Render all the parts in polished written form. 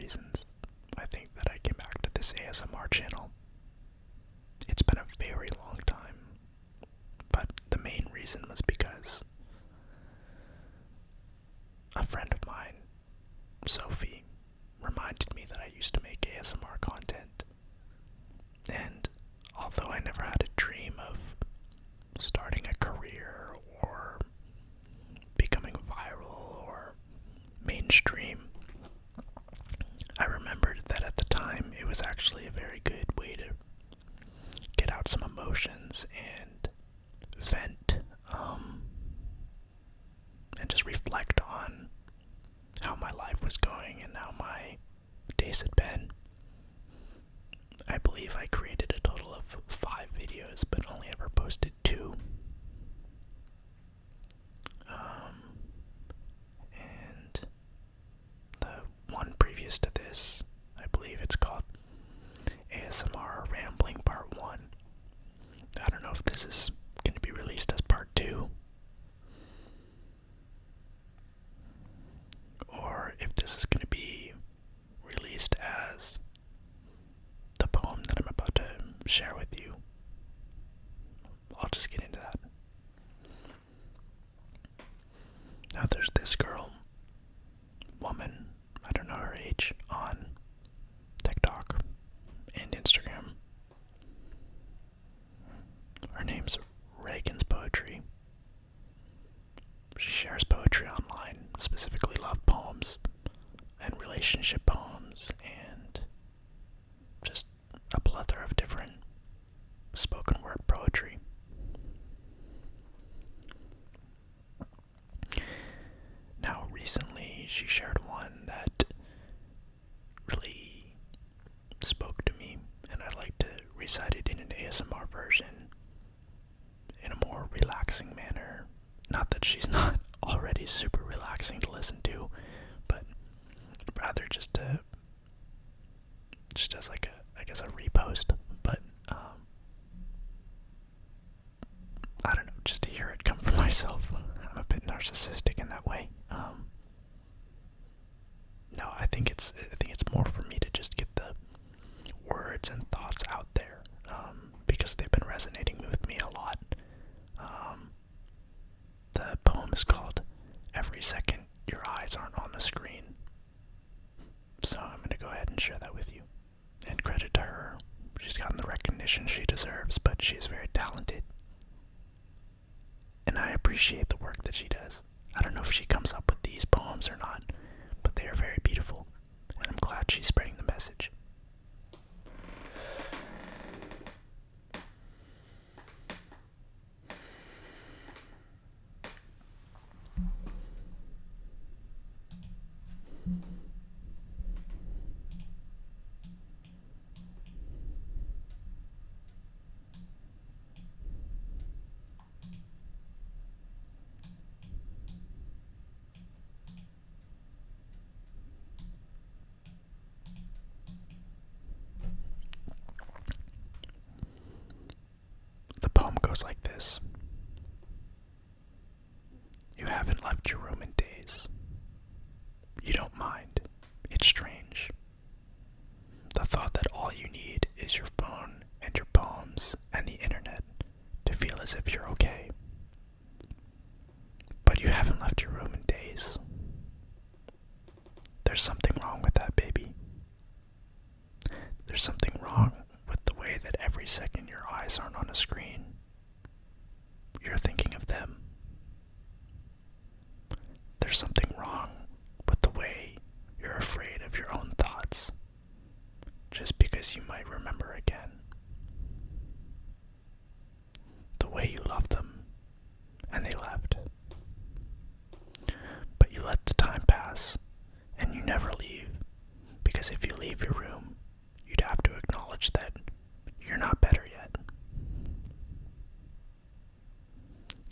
reasons I think that I came back to this ASMR channel. It's been a very long time, but the main reason was because a friend of mine, Sophie, reminded me that I used to make ASMR content. And although I never had a dream of starting a career or becoming viral or mainstream, I remembered that at the time it was actually a very good way to get out some emotions and vent, and just reflect on how my life was going and how my days had been. I believe I created a total of 5 videos, but only ever posted 2. And the one previous to this, I believe it's called ASMR Rambling Part 1. I don't know if this is going to be released as Part 2, or if this is going to be released as the poem that I'm about to share with you. I'll just get into that. Now there's this girl, woman, I don't know her age, on TikTok and Instagram. Her name's Reagan's Poetry. She shares poetry online, specifically love poems and relationship poems and just a plethora of different spoken word poetry. Now, recently, she shared one that really spoke to me, and I'd like to recite it in an ASMR version in a more relaxing manner. Not that she's not already super relaxing to listen to, but rather just as like a repost. But I don't know, just to hear it come from myself. I'm a bit narcissistic in that way. No, I think it's more for me to just get the words and thoughts out there, because they've been resonating with me a lot. The poem is called "Every Second Your Eyes Aren't on the Screen." So I'm going to go ahead and share that with you. And credit to her. She's gotten the recognition she deserves, but she's very talented. And I appreciate the work that she does. I don't know if she comes up with these poems or not, but they are very beautiful, and I'm glad she's spreading the message. The poem goes like this. You haven't left your room in days. You don't mind. It's strange. The thought that all you need is your phone and your poems and the internet to feel as if you're okay. But you haven't left your room in days. There's something wrong with that, baby. There's something wrong with the way that every second your eyes aren't on a screen. You're thinking of them. There's something wrong with the way you're afraid of your own thoughts, just because you might remember again. The way you love them, and they left. But you let the time pass, and you never leave, because if you leave your room, you'd have to acknowledge that you're not better yet.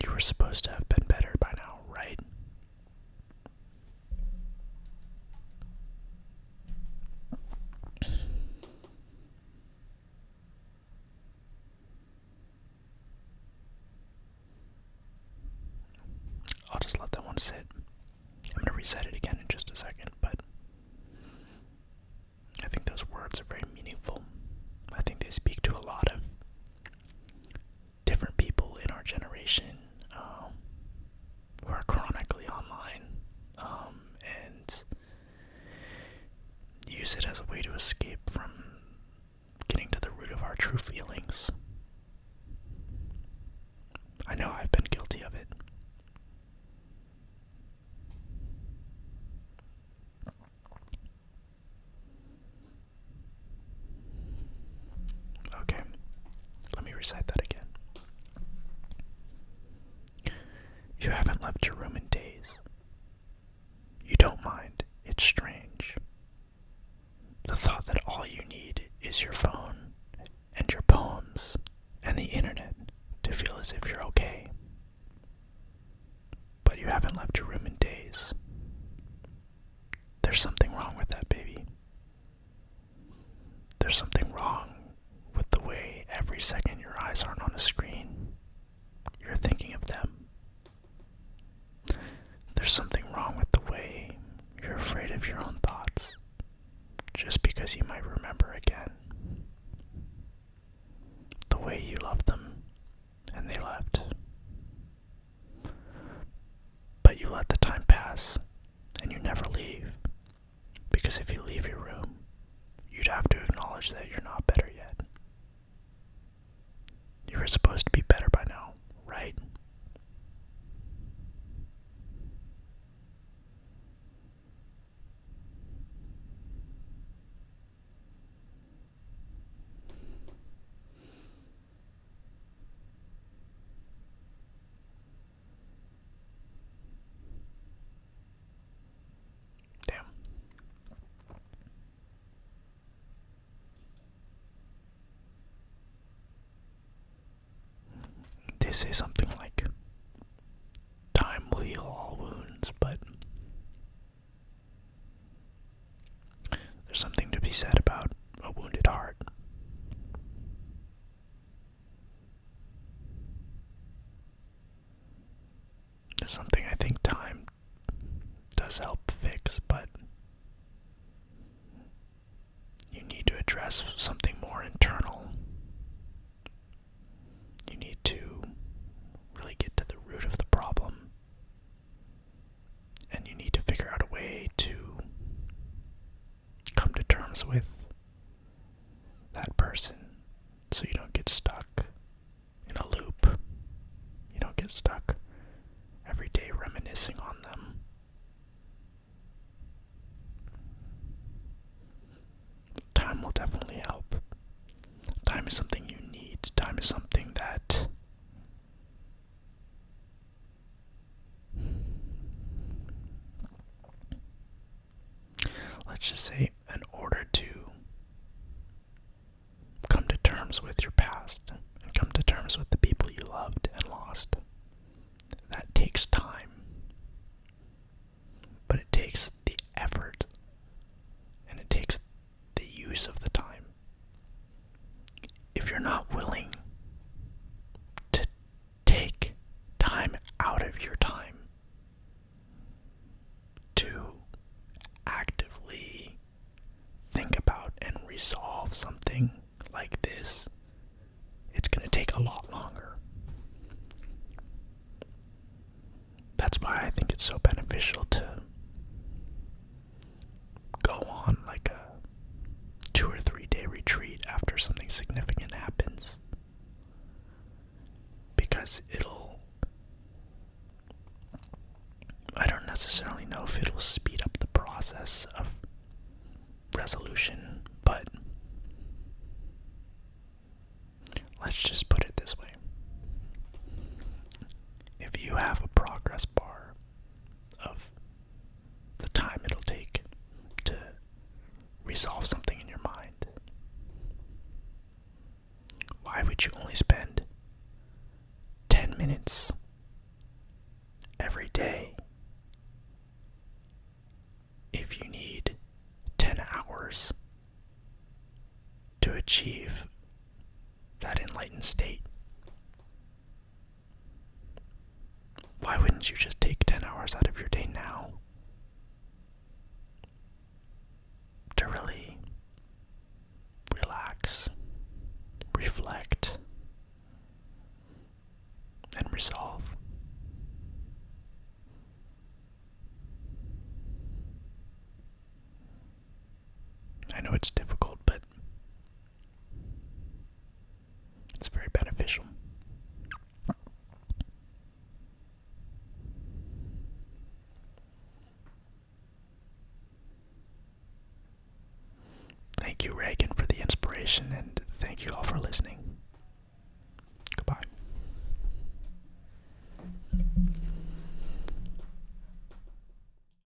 You were supposed to have been better by now, right? I'll just let that one sit. I'm going to reset it again in just a second, but use it as a way to escape from getting to the root of our true feelings. I know I've been guilty of it. Okay, let me recite that again. You haven't left your room in days. You don't mind. It's strange. The thought that all you need is your phone and your poems and the internet to feel as if you're okay. But you haven't left your room in days. There's something wrong with that, baby. There's something wrong with the way every second your eyes aren't on a screen, you're thinking of them. There's something wrong with the way you're afraid of your own thoughts, just because you might remember again. The way you loved them, and they left. But you let the time pass, and you never leave. Because if you leave your room, you'd have to acknowledge that you're not better yet. You were supposed to be better by now, right? Damn. They say something like, time will heal all wounds, but there's something to be said about a wounded heart. It's something I think time does help fix, but you need to address something more internal. You need to really get to the root of the problem, and you need to figure out a way to come to terms with that person so you don't get stuck in a loop. You don't get stuck every day reminiscing on them. Time will definitely help. Time is something you need. Time is something that let's just say, in order to come to terms with your past and come to terms with the people you loved and lost, that takes time. But it takes the effort, and it takes the use of the time. If you're not willing to take time out of your time to actively think about and resolve something like this, it's going to take a lot longer. That's why I think it's so beneficial to go on like a 2 or 3 day retreat after something significant happens, because I don't necessarily know if it'll speed up the process of resolution, but let's just put it this way. If you have a progress bar of the time it'll take to resolve something in your mind, why would you only spend 10 minutes every day if you need 10 hours to achieve that enlightened state? Why wouldn't you just take 10 hours out of your day now to really relax, reflect, and resolve? I know it's difficult, but it's very beneficial. Thank you, Reagan, for the inspiration, and thank you all for listening.